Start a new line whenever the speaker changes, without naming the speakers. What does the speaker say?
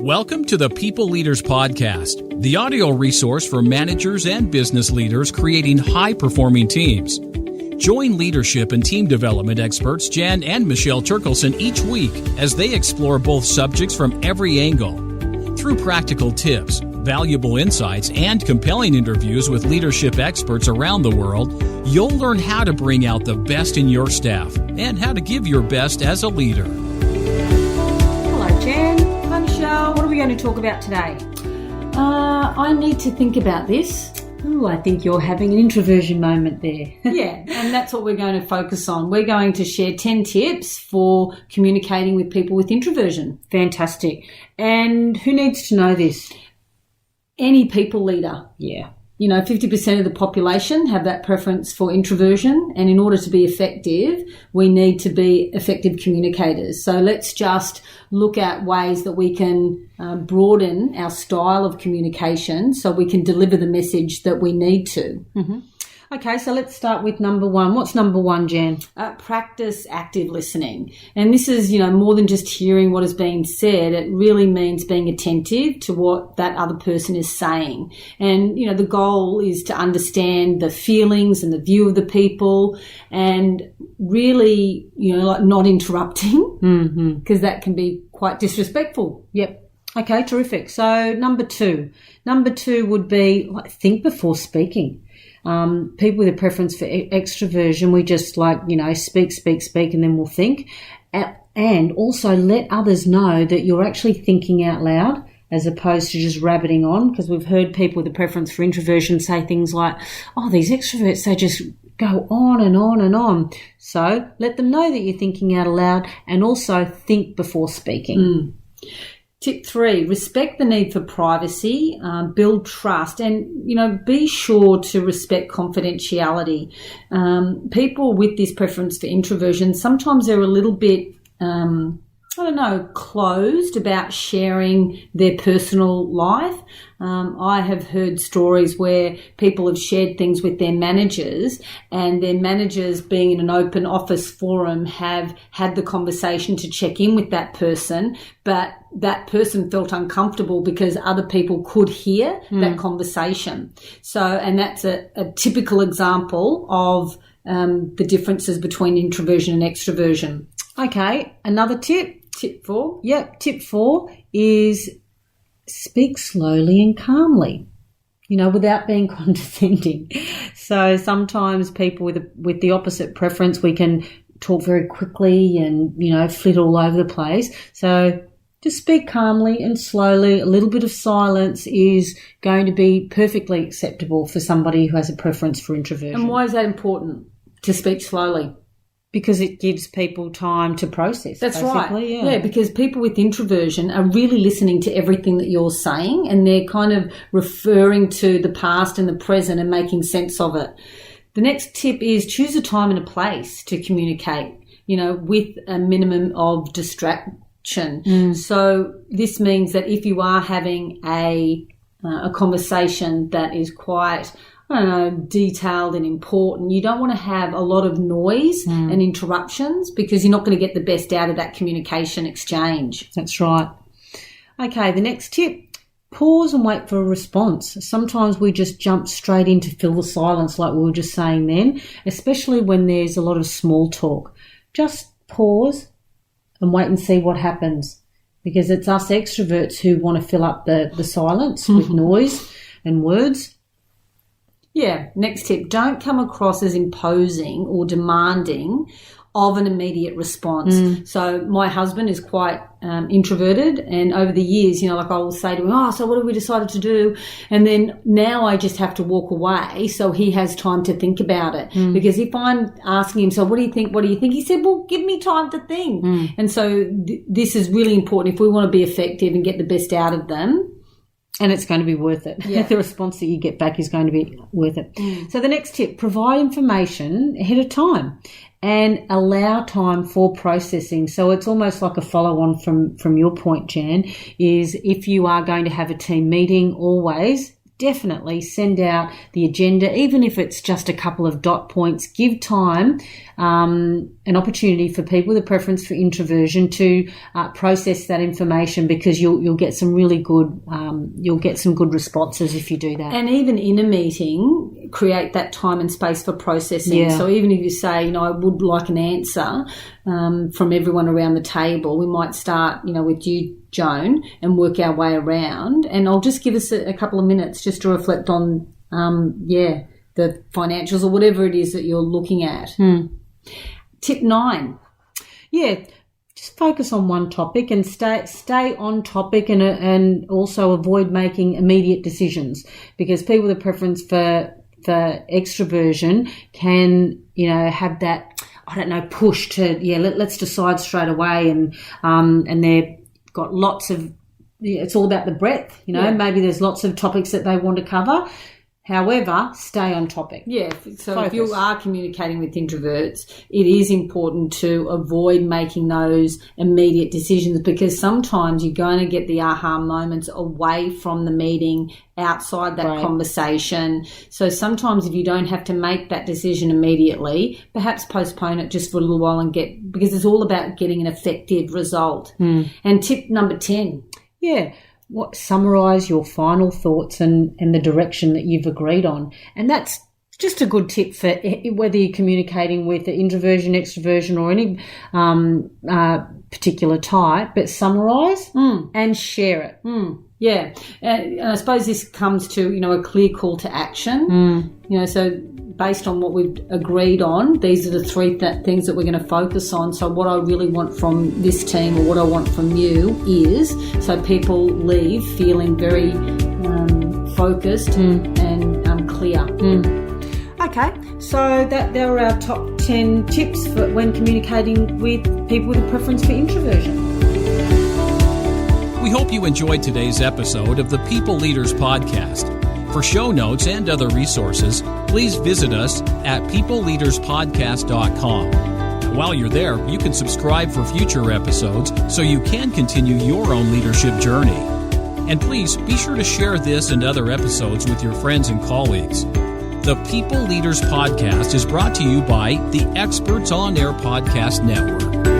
Welcome to the People Leaders Podcast, the audio resource for managers and business leaders creating high-performing teams. Join leadership and team development experts Jan and Michelle Turkelson each week as they explore both subjects from every angle. Through practical tips, valuable insights, and compelling interviews with leadership experts around the world, you'll learn how to bring out the best in your staff and how to give your best as a leader.
Hello, Jan. Hi, Michelle. What are we going to talk about today?
I need to think about this.
Ooh, I think you're having an introversion moment there.
Yeah, and that's what we're going to focus on. We're going to share 10 tips for communicating with people with introversion.
Fantastic. And who needs to know this?
Any people leader.
Yeah.
50% of the population have that preference for introversion, and in order to be effective, we need to be effective communicators. So let's just look at ways that we can broaden our style of communication so we can deliver the message that we need to.
Mm-hmm. Okay, so let's start with number one. What's number one, Jan?
Practice active listening. And this is, more than just hearing what is being said. It really means being attentive to what that other person is saying. And, the goal is to understand the feelings and the view of the people and really, not interrupting because that can be quite disrespectful.
Yep. Okay, terrific. So number two would be think before speaking. People with a preference for extroversion, we just speak, and then we'll think. And also let others know that you're actually thinking out loud as opposed to just rabbiting on, because we've heard people with a preference for introversion say things like, oh, these extroverts, they just go on and on and on. So let them know that you're thinking out loud and also think before speaking.
Tip 3, respect the need for privacy, build trust, and, be sure to respect confidentiality. People with this preference for introversion, sometimes they're a little bit, closed about sharing their personal life. I have heard stories where people have shared things with their managers, and their managers, being in an open office forum, have had the conversation to check in with that person, but that person felt uncomfortable because other people could hear that conversation. So, and that's a typical example of the differences between introversion and extroversion.
Okay, another tip.
Tip 4.
Yep, tip 4 is speak slowly and calmly, without being condescending. So sometimes people with the opposite preference, we can talk very quickly and, flit all over the place. So just speak calmly and slowly. A little bit of silence is going to be perfectly acceptable for somebody who has a preference for introversion.
And why is that important, to speak slowly?
Because it gives people time to process.
That's right.
Yeah,
because people with introversion are really listening to everything that you're saying, and they're kind of referring to the past and the present and making sense of it. The next tip is choose a time and a place to communicate, with a minimum of distraction. So this means that if you are having a conversation that is quite detailed and important, you don't want to have a lot of noise and interruptions, because you're not going to get the best out of that communication exchange.
That's right. Okay, the next tip, pause and wait for a response. Sometimes we just jump straight in to fill the silence like we were just saying then, especially when there's a lot of small talk. Just pause and wait and see what happens, because it's us extroverts who want to fill up the silence with noise and words.
Yeah, next tip, don't come across as imposing or demanding of an immediate response. So my husband is quite introverted, and over the years, I will say to him, so what have we decided to do? And then now I just have to walk away so he has time to think about it. Because if I'm asking him, so what do you think? What do you think? He said, well, give me time to think. And so this is really important if we want to be effective and get the best out of them.
And it's going to be worth it. Yeah. The response that you get back is going to be worth it. So the next tip, provide information ahead of time and allow time for processing. So it's almost like a follow-on from your point, Jan, is if you are going to have a team meeting, always definitely send out the agenda, even if it's just a couple of dot points. Give time, an opportunity for people with a preference for introversion to process that information, because you'll get some really good good responses if you do that.
And even in a meeting, create that time and space for processing.
Yeah.
So even if you say, I would like an answer from everyone around the table, we might start, with you, Joan, and work our way around. And I'll just give us a couple of minutes just to reflect on, the financials or whatever it is that you're looking at. Tip 9.
Yeah, just focus on one topic and stay on topic, and also avoid making immediate decisions, because people with a preference for extroversion can, have that, push to, let's decide straight away, and they've got lots of, it's all about the breadth, maybe there's lots of topics that they want to cover. However, stay on topic.
Yeah, so if you are communicating with introverts, it is important to avoid making those immediate decisions, because sometimes you're going to get the aha moments away from the meeting, outside that conversation. So sometimes if you don't have to make that decision immediately, perhaps postpone it just for a little while because it's all about getting an effective result. And tip number 10.
Yeah. Summarise your final thoughts and the direction that you've agreed on. And that's just a good tip for whether you're communicating with the introversion, extroversion, or any particular type, but summarise and share it.
Yeah. And I suppose this comes to, a clear call to action. So based on what we've agreed on, these are the 3 things that we're going to focus on. So what I really want from this team, or what I want from you, is so people leave feeling very focused and clear.
Okay, so there are our top 10 tips for when communicating with people with a preference for introversion.
We hope you enjoyed today's episode of the People Leaders Podcast. For show notes and other resources, please visit us at peopleleaderspodcast.com. While you're there, you can subscribe for future episodes so you can continue your own leadership journey. And please be sure to share this and other episodes with your friends and colleagues. The People Leaders Podcast is brought to you by the Experts on Air Podcast Network.